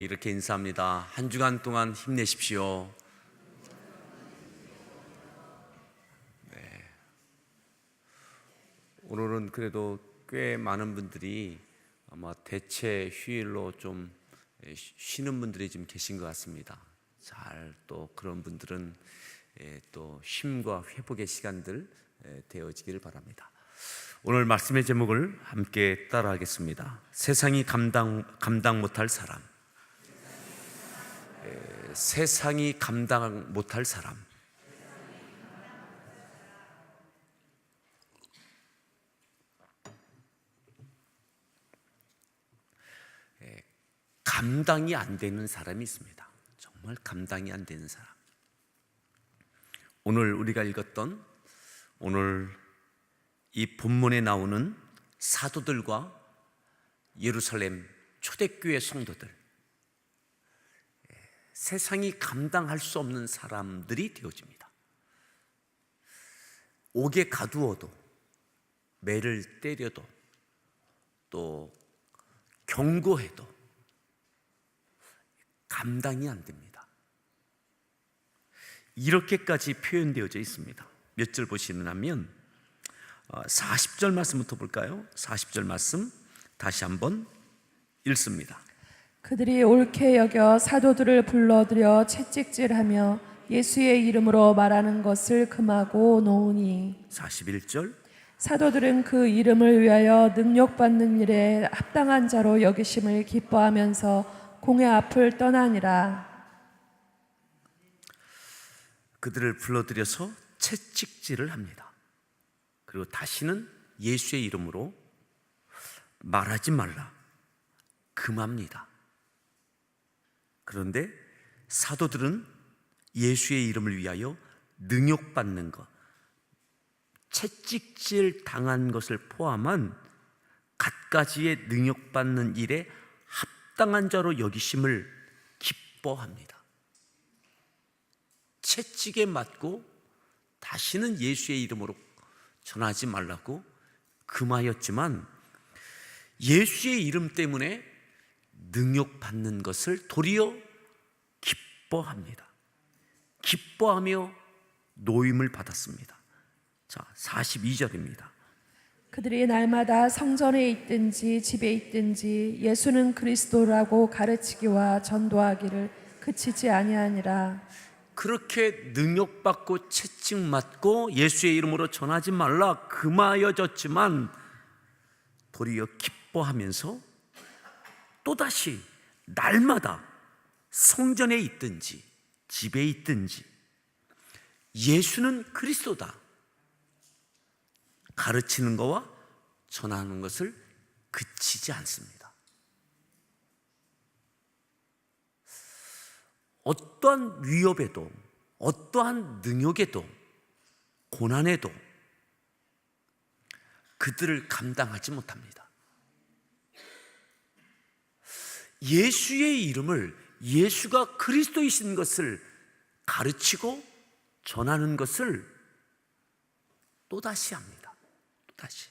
이렇게 인사합니다. 한 주간 동안 힘내십시오. 오늘은 그래도 꽤 많은 분들이 아마 대체 휴일로 좀 쉬는 분들이 좀 계신 것 같습니다. 잘 또 그런 분들은 또 쉼과 회복의 시간들 되어지기를 바랍니다. 오늘 말씀의 제목을 함께 따라하겠습니다. 세상이 감당 못할 사람. 세상이 감당 못할 사람. 감당이 안 되는 사람이 있습니다. 정말 감당이 안 되는 사람. 오늘 우리가 읽었던 오늘 이 본문에 나오는 사도들과 예루살렘 초대교회 성도들, 세상이 감당할 수 없는 사람들이 되어집니다. 옥에 가두어도, 매를 때려도, 또 경고해도 감당이 안 됩니다. 이렇게까지 표현되어져 있습니다. 몇 절 보시면 40절 말씀부터 볼까요? 40절 말씀 다시 한번 읽습니다. 그들이 옳게 여겨 사도들을 불러들여 채찍질하며 예수의 이름으로 말하는 것을 금하고 놓으니 41절 사도들은 그 이름을 위하여 능력받는 일에 합당한 자로 여기심을 기뻐하면서 공회 앞을 떠나니라. 그들을 불러들여서 채찍질을 합니다. 그리고 다시는 예수의 이름으로 말하지 말라 금합니다. 그런데 사도들은 예수의 이름을 위하여 능욕받는 것, 채찍질 당한 것을 포함한 갖가지의 능욕받는 일에 합당한 자로 여기심을 기뻐합니다. 채찍에 맞고 다시는 예수의 이름으로 전하지 말라고 금하였지만 예수의 이름 때문에 능욕받는 것을 도리어 기뻐합니다. 기뻐하며 노임을 받았습니다. 자, 42절입니다. 그들이 날마다 성전에 있든지 집에 있든지 예수는 그리스도라고 가르치기와 전도하기를 그치지 아니하니라. 그렇게 능욕받고 채찍 맞고 예수의 이름으로 전하지 말라 금하여졌지만 도리어 기뻐하면서 또다시 날마다 성전에 있든지 집에 있든지 예수는 그리스도다 가르치는 것과 전하는 것을 그치지 않습니다. 어떠한 위협에도, 어떠한 능욕에도, 고난에도 그들을 감당하지 못합니다. 예수의 이름을, 예수가 그리스도이신 것을 가르치고 전하는 것을 또다시 합니다. 또다시.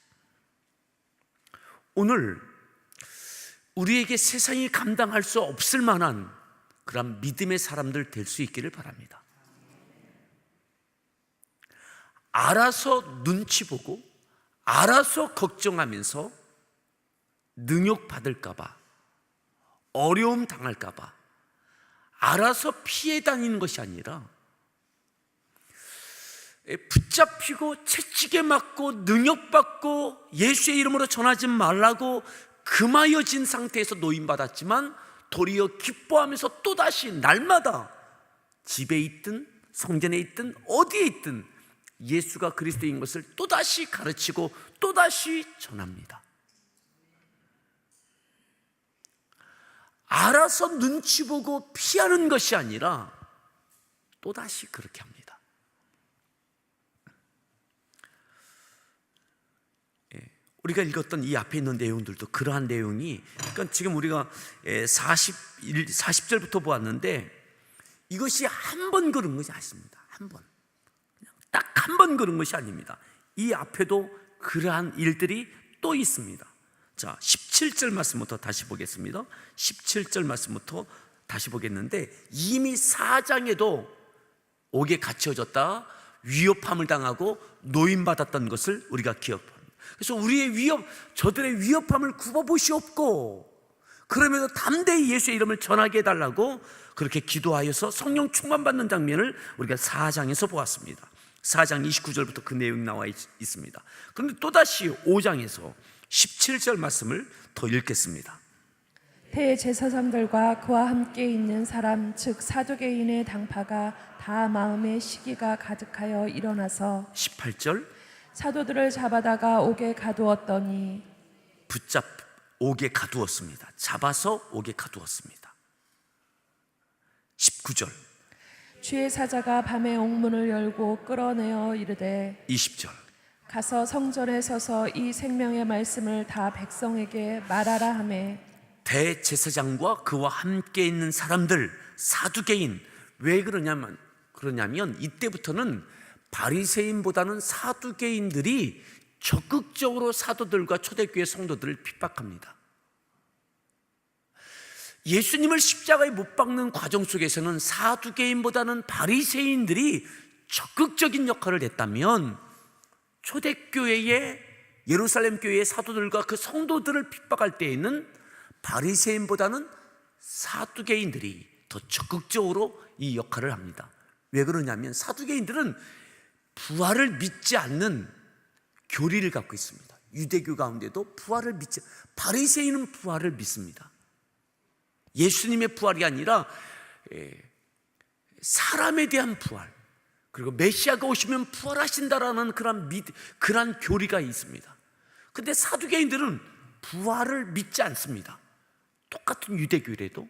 오늘 우리에게 세상이 감당할 수 없을 만한 그런 믿음의 사람들 될 수 있기를 바랍니다. 알아서 눈치 보고 알아서 걱정하면서 능욕받을까 봐, 어려움 당할까 봐 알아서 피해 다니는 것이 아니라 붙잡히고 채찍에 맞고 능욕받고 예수의 이름으로 전하지 말라고 금하여진 상태에서 노임받았지만 도리어 기뻐하면서 또다시 날마다 집에 있든 성전에 있든 어디에 있든 예수가 그리스도인 것을 또다시 가르치고 또다시 전합니다. 알아서 눈치 보고 피하는 것이 아니라 또다시 그렇게 합니다. 우리가 읽었던 이 앞에 있는 내용들도 그러한 내용이, 그러니까 지금 우리가 40절부터 보았는데 이것이 한 번 그런 것이 아닙니다. 한 번, 딱 한 번 그런 것이 아닙니다. 이 앞에도 그러한 일들이 또 있습니다. 자, 17절 말씀부터 다시 보겠습니다. 17절 말씀부터 다시 보겠는데, 이미 4장에도 옥에 갇혀졌다 위협함을 당하고 노임받았던 것을 우리가 기억합니다. 그래서 우리의 저들의 위협함을 굽어보시옵고 그러면서 담대히 예수의 이름을 전하게 해달라고 그렇게 기도하여서 성령 충만받는 장면을 우리가 4장에서 보았습니다. 4장 29절부터 그 내용이 나와 있습니다. 그런데 또다시 5장에서 17절 말씀을 더 읽겠습니다. 대제사장들과 그와 함께 있는 사람 즉 사두개인의 당파가 다 마음에 시기가 가득하여 일어나서 18절 사도들을 잡아다가 옥에 가두었더니 옥에 가두었습니다. 잡아서 옥에 가두었습니다. 19절 주의 사자가 밤에 옥문을 열고 끌어내어 이르되 20절 가서 성전에 서서 이 생명의 말씀을 다 백성에게 말하라 하매 대제사장과 그와 함께 있는 사람들 사두개인 왜 그러냐면 이때부터는 바리새인보다는 사두개인들이 적극적으로 사도들과 초대교회 성도들을 핍박합니다. 예수님을 십자가에 못 박는 과정 속에서는 사두개인보다는 바리새인들이 적극적인 역할을 했다면 초대교회의 예루살렘 교회의 사도들과 그 성도들을 핍박할 때에는 바리새인보다는 사두개인들이 더 적극적으로 이 역할을 합니다. 왜 그러냐면 사두개인들은 부활을 믿지 않는 교리를 갖고 있습니다. 유대교 가운데도 부활을 믿지, 바리새인은 부활을 믿습니다. 예수님의 부활이 아니라 사람에 대한 부활, 그리고 메시아가 오시면 부활하신다라는 그런 교리가 있습니다. 근데 사두개인들은 부활을 믿지 않습니다. 똑같은 유대교래도.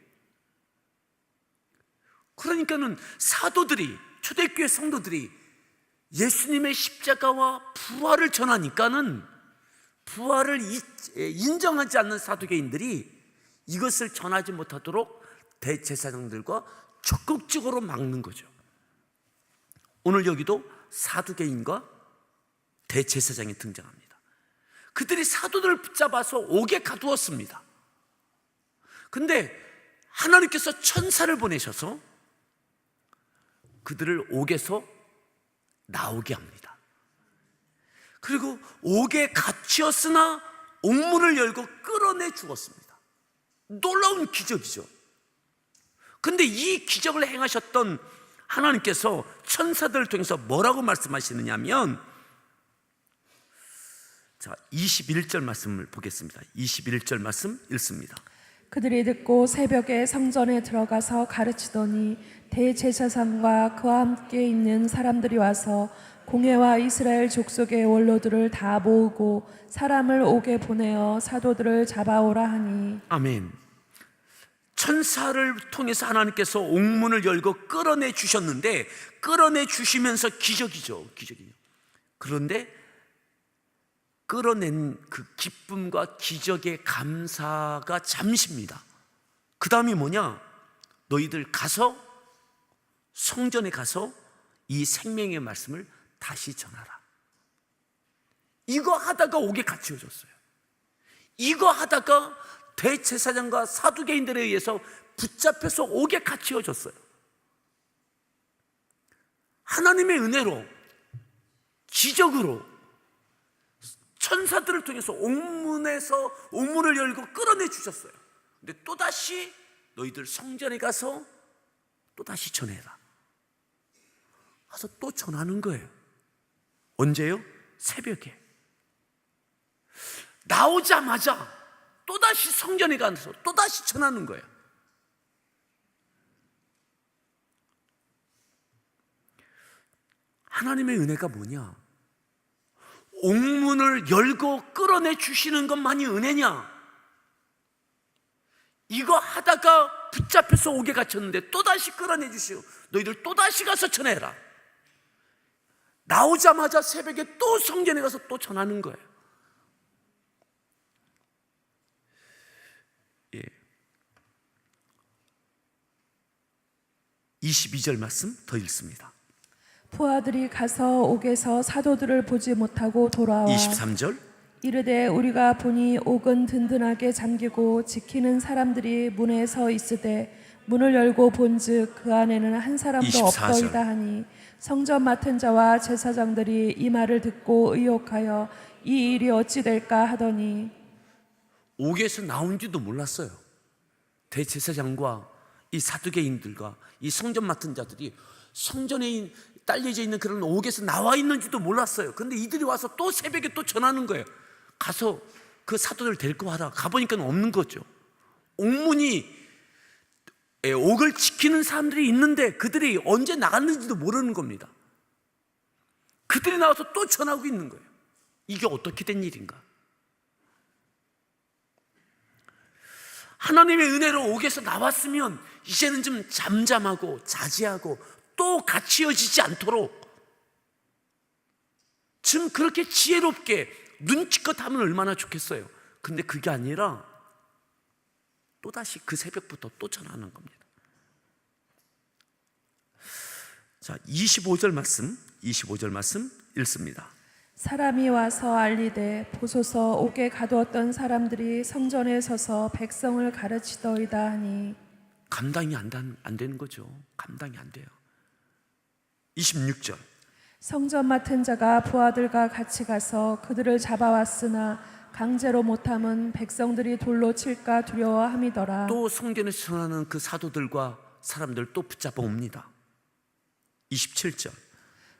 그러니까는 사도들이, 초대교회 성도들이 예수님의 십자가와 부활을 전하니까는 부활을 인정하지 않는 사두개인들이 이것을 전하지 못하도록 대제사장들과 적극적으로 막는 거죠. 오늘 여기도 사두개인과 대제사장이 등장합니다. 그들이 사도들을 붙잡아서 옥에 가두었습니다. 근데 하나님께서 천사를 보내셔서 그들을 옥에서 나오게 합니다. 그리고 옥에 갇혔으나 옥문을 열고 끌어내 죽었습니다. 놀라운 기적이죠. 근데 이 기적을 행하셨던 하나님께서 천사들을 통해서 뭐라고 말씀하시느냐면, 자, 21절 말씀을 보겠습니다. 21절 말씀 읽습니다. 그들이 듣고 새벽에 성전에 들어가서 가르치더니 대제사장과 그와 함께 있는 사람들이 와서 공회와 이스라엘 족속의 원로들을 다 모으고 사람을 옥에 보내어 사도들을 잡아오라 하니. 아멘. 천사를 통해서 하나님께서 옥문을 열고 끌어내 주셨는데, 끌어내 주시면서 기적이죠. 그런데 끌어낸 그 기쁨과 기적의 감사가 잠시입니다. 그 다음이 뭐냐? 너희들 가서 성전에 가서 이 생명의 말씀을 다시 전하라. 이거 하다가 옥에 갇혀졌어요. 이거 하다가 대제사장과 사두개인들에 의해서 붙잡혀서 옥에 갇혀졌어요. 하나님의 은혜로, 기적으로 천사들을 통해서 옥문을 열고 끌어내 주셨어요. 근데 또다시 너희들 성전에 가서 또다시 전해라. 가서 또 전하는 거예요. 언제요? 새벽에. 나오자마자 또다시 성전에 가서 또다시 전하는 거예요. 하나님의 은혜가 뭐냐? 옥문을 열고 끌어내 주시는 것만이 은혜냐? 이거 하다가 붙잡혀서 옥에 갇혔는데 또다시 끌어내 주시오. 너희들 또다시 가서 전해라. 나오자마자 새벽에 또 성전에 가서 또 전하는 거예요. 예. 22절 말씀 더 읽습니다. 부하들이 가서 옥에서 사도들을 보지 못하고 돌아와 23절 이르되 우리가 보니 옥은 든든하게 잠기고 지키는 사람들이 문에 서 있으되 문을 열고 본즉 그 안에는 한 사람도 24절. 없더이다 하니 성전 맡은 자와 제사장들이 이 말을 듣고 의혹하여 이 일이 어찌 될까 하더니 옥에서 나온지도 몰랐어요. 대제사장과 이 사두개인들과 이 성전 맡은 자들이 성전에 딸려져 있는 그런 옥에서 나와 있는지도 몰랐어요. 그런데 이들이 와서 또 새벽에 또 전하는 거예요. 가서 그 사도들 데리고 와라. 가보니까 없는 거죠. 옥문이 옥을 지키는 사람들이 있는데 그들이 언제 나갔는지도 모르는 겁니다. 그들이 나와서 또 전하고 있는 거예요. 이게 어떻게 된 일인가? 하나님의 은혜로 옥에서 나왔으면 이제는 좀 잠잠하고 자제하고 또 갇혀지지 않도록 좀 그렇게 지혜롭게 눈치껏 하면 얼마나 좋겠어요. 근데 그게 아니라 또다시 그 새벽부터 또 전하는 겁니다. 자, 25절 말씀 읽습니다. 사람이 와서 알리되 보소서 옥에 가두었던 사람들이 성전에 서서 백성을 가르치더이다 하니 감당이 안 되는 거죠. 감당이 안 돼요. 26절. 성전 맡은 자가 부하들과 같이 가서 그들을 잡아왔으나 강제로 못함은 백성들이 돌로 칠까 두려워함이더라. 또 성전에서 전하는 그 사도들과 사람들 또 붙잡아 옵니다. 27절.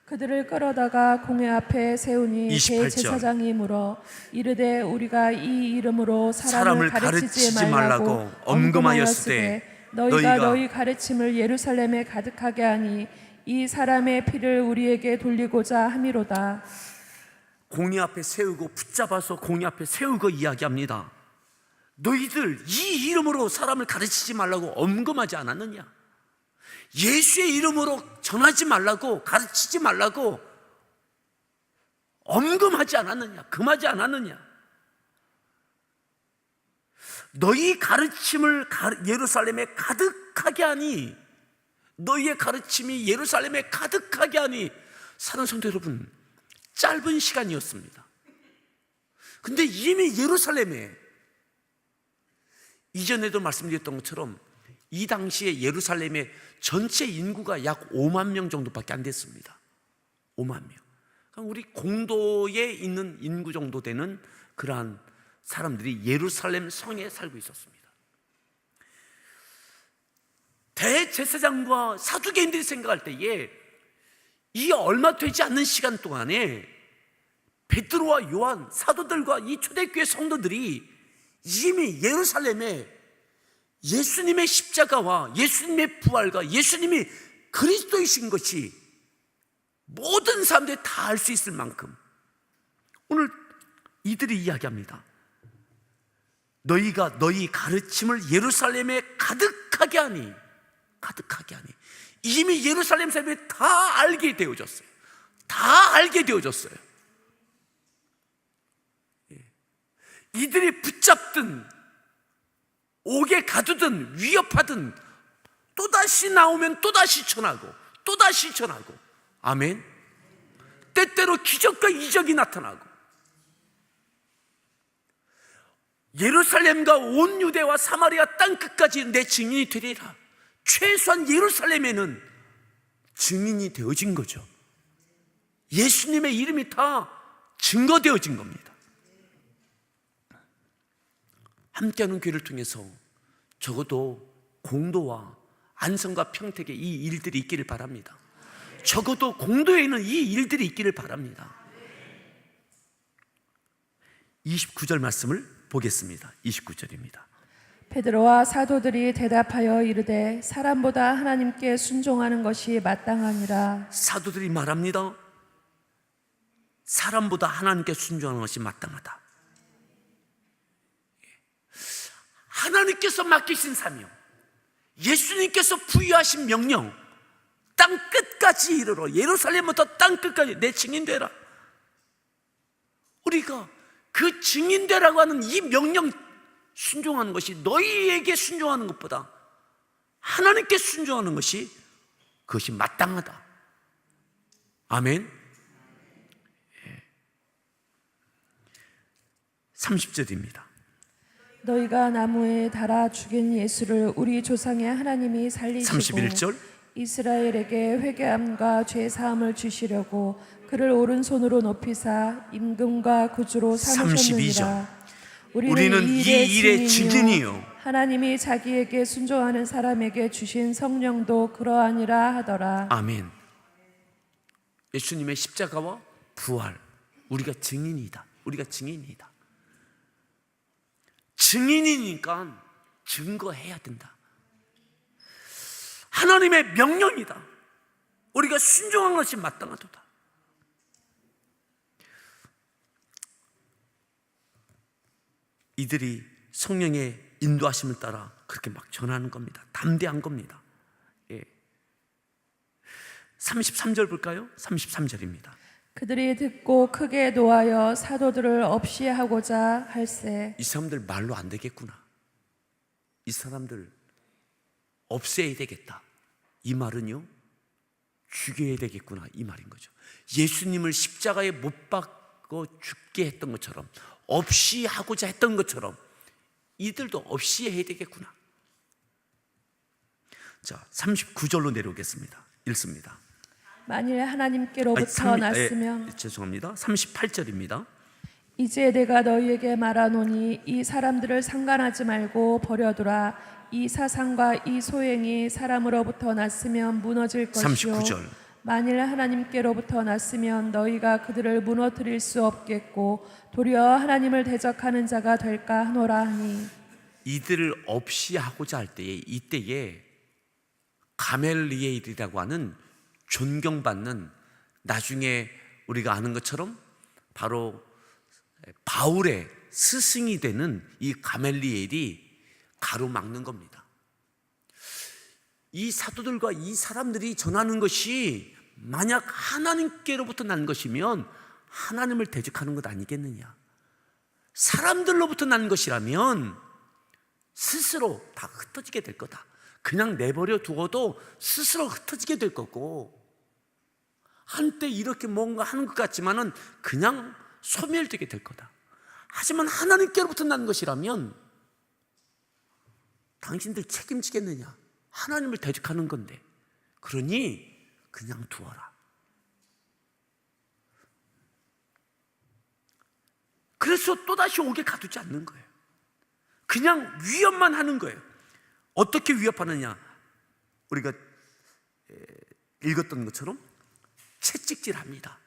그들을 끌어다가 공회 앞에 세우니 28절. 대제사장이 물어 이르되 우리가 이 이름으로 사람을 가르치지 말라고 엄금하였으되 너희가 너희 가르침을 예루살렘에 가득하게 하니 이 사람의 피를 우리에게 돌리고자 함이로다. 공의 앞에 세우고 붙잡아서 공의 앞에 세우고 이야기합니다. 너희들 이 이름으로 사람을 가르치지 말라고 엄금하지 않았느냐? 예수의 이름으로 전하지 말라고 가르치지 말라고 엄금하지 않았느냐? 금하지 않았느냐? 너희 가르침을 예루살렘에 가득하게 하니 너희의 가르침이 예루살렘에 가득하게 하니 사랑하는 성도 여러분, 짧은 시간이었습니다. 근데 이미 예루살렘에 이전에도 말씀드렸던 것처럼 이 당시에 예루살렘의 전체 인구가 약 5만 명 정도밖에 안 됐습니다. 5만 명. 그러니까 우리 공도에 있는 인구 정도 되는 그러한 사람들이 예루살렘 성에 살고 있었습니다. 대제사장과 사두개인들이 생각할 때에 이 얼마 되지 않는 시간 동안에 베드로와 요한 사도들과 이 초대교회 성도들이 이미 예루살렘에 예수님의 십자가와 예수님의 부활과 예수님이 그리스도이신 것이 모든 사람들이 다 알 수 있을 만큼 오늘 이들이 이야기합니다. 너희가 너희 가르침을 예루살렘에 가득하게 하니 이미 예루살렘 사람들이 다 알게 되어졌어요. 다 알게 되어졌어요. 이들이 붙잡든 옥에 가두든 위협하든 또다시 나오면 또다시 전하고 또다시 전하고, 아멘. 때때로 기적과 이적이 나타나고 예루살렘과 온 유대와 사마리아 땅끝까지 내 증인이 되리라. 최소한 예루살렘에는 증인이 되어진 거죠. 예수님의 이름이 다 증거되어진 겁니다. 함께하는 교회를 통해서 적어도 공도와 안성과 평택에 이 일들이 있기를 바랍니다. 적어도 공도에는 이 일들이 있기를 바랍니다. 29절 말씀을 보겠습니다. 29절입니다. 베드로와 사도들이 대답하여 이르되 사람보다 하나님께 순종하는 것이 마땅하니라. 사도들이 말합니다. 사람보다 하나님께 순종하는 것이 마땅하다. 하나님께서 맡기신 사명, 예수님께서 부여하신 명령, 땅 끝까지 이르러 예루살렘부터 땅 끝까지 내 증인 되라. 우리가 그 증인 되라고 하는 이 명령 순종하는 것이, 너희에게 순종하는 것보다 하나님께 순종하는 것이, 그것이 마땅하다. 아멘. 30절입니다. 너희가 나무에 달아 죽인 예수를 우리 조상의 하나님이 살리시고 31절. 이스라엘에게 회개함과 죄 사함을 주시려고 그를 오른손으로 높이사 임금과 구주로 삼으셨느니라. 우리는 이 일의 증인이요 하나님이 자기에게 순종하는 사람에게 주신 성령도 그러하니라 하더라. 아멘. 예수님의 십자가와 부활, 우리가 증인이다. 우리가 증인이다. 증인이니까 증거해야 된다. 하나님의 명령이다. 우리가 순종한 것이 마땅하도다. 이들이 성령의 인도하심을 따라 그렇게 막 전하는 겁니다. 담대한 겁니다. 33절 볼까요? 33절입니다. 그들이 듣고 크게 노하여 사도들을 없이 하고자 할세. 이 사람들 말로 안 되겠구나. 이 사람들 없애야 되겠다. 이 말은요, 죽여야 되겠구나. 이 말인 거죠. 예수님을 십자가에 못 박고 죽게 했던 것처럼, 없이 하고자 했던 것처럼 이들도 없이 해야 되겠구나. 자, 39절로 내려오겠습니다. 읽습니다. 만일 하나님께로부터 났으면 죄송합니다. 38절입니다. 이제 내가 너희에게 말하노니 이 사람들을 상관하지 말고 버려두라. 이 사상과 이 소행이 사람으로부터 났으면 무너질 것이요 39절. 만일 하나님께로부터 났으면 너희가 그들을 무너뜨릴 수 없겠고 도리어 하나님을 대적하는 자가 될까 하노라 하니. 이들을 없이 하고자 할 때에 이때에 가멜리엘이라고 하는 존경받는, 나중에 우리가 아는 것처럼 바로 바울의 스승이 되는 이 가멜리엘이 가로막는 겁니다. 이 사도들과 이 사람들이 전하는 것이 만약 하나님께로부터 난 것이면 하나님을 대적하는 것 아니겠느냐. 사람들로부터 난 것이라면 스스로 다 흩어지게 될 거다. 그냥 내버려 두어도 스스로 흩어지게 될 거고, 한때 이렇게 뭔가 하는 것 같지만은 그냥 소멸되게 될 거다. 하지만 하나님께로부터 난 것이라면 당신들 책임지겠느냐? 하나님을 대적하는 건데. 그러니 그냥 두어라. 그래서 또다시 오게 가두지 않는 거예요. 그냥 위협만 하는 거예요. 어떻게 위협하느냐? 우리가 읽었던 것처럼 채찍질합니다.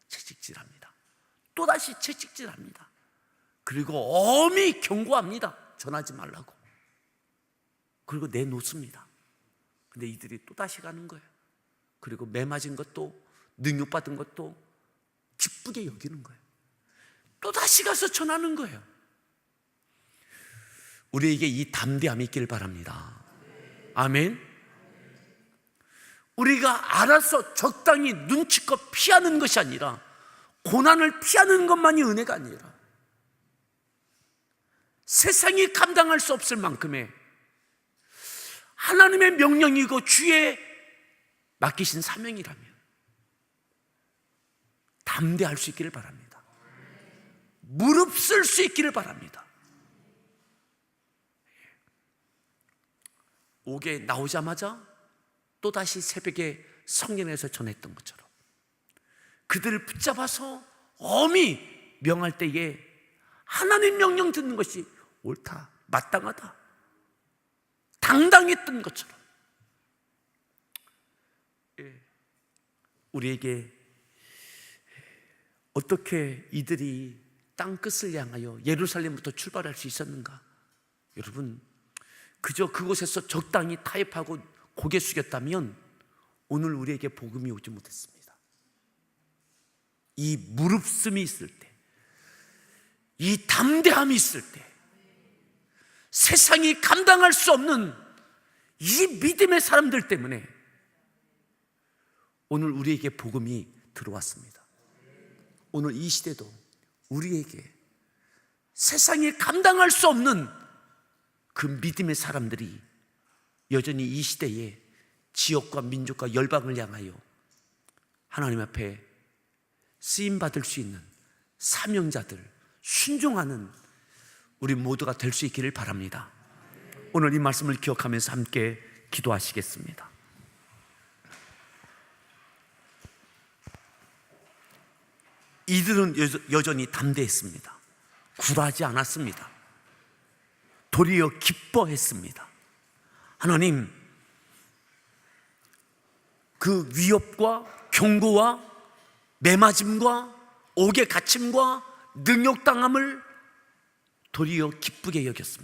채찍질합니다. 또다시 채찍질합니다. 그리고 엄히 경고합니다. 전하지 말라고. 그리고 내놓습니다. 근데 이들이 또다시 가는 거예요. 그리고 매 맞은 것도, 능욕받은 것도 기쁘게 여기는 거예요. 또다시 가서 전하는 거예요. 우리에게 이 담대함이 있길 바랍니다. 아멘. 우리가 알아서 적당히 눈치껏 피하는 것이 아니라, 고난을 피하는 것만이 은혜가 아니라 세상이 감당할 수 없을 만큼의 하나님의 명령이고 주의 맡기신 사명이라면 담대할 수 있기를 바랍니다. 무릎 쓸 수 있기를 바랍니다. 옥에 나오자마자 또다시 새벽에 성전에서 전했던 것처럼 그들을 붙잡아서 엄히 명할 때에 하나님 명령 듣는 것이 옳다, 마땅하다, 당당했던 것처럼 우리에게 어떻게 이들이 땅끝을 향하여 예루살렘부터 출발할 수 있었는가? 여러분, 그저 그곳에서 적당히 타협하고 고개 숙였다면 오늘 우리에게 복음이 오지 못했습니다. 이 무릎씀이 있을 때, 이 담대함이 있을 때, 세상이 감당할 수 없는 이 믿음의 사람들 때문에 오늘 우리에게 복음이 들어왔습니다. 오늘 이 시대도 우리에게 세상이 감당할 수 없는 그 믿음의 사람들이 여전히 이 시대에 지역과 민족과 열방을 향하여 하나님 앞에 쓰임받을 수 있는 사명자들, 순종하는 우리 모두가 될 수 있기를 바랍니다. 오늘 이 말씀을 기억하면서 함께 기도하시겠습니다. 이들은 여전히 담대했습니다. 굴하지 않았습니다. 도리어 기뻐했습니다. 하나님, 그 위협과 경고와 매맞음과 옥에 갇힘과 능욕당함을 도리어 기쁘게 여겼습니다.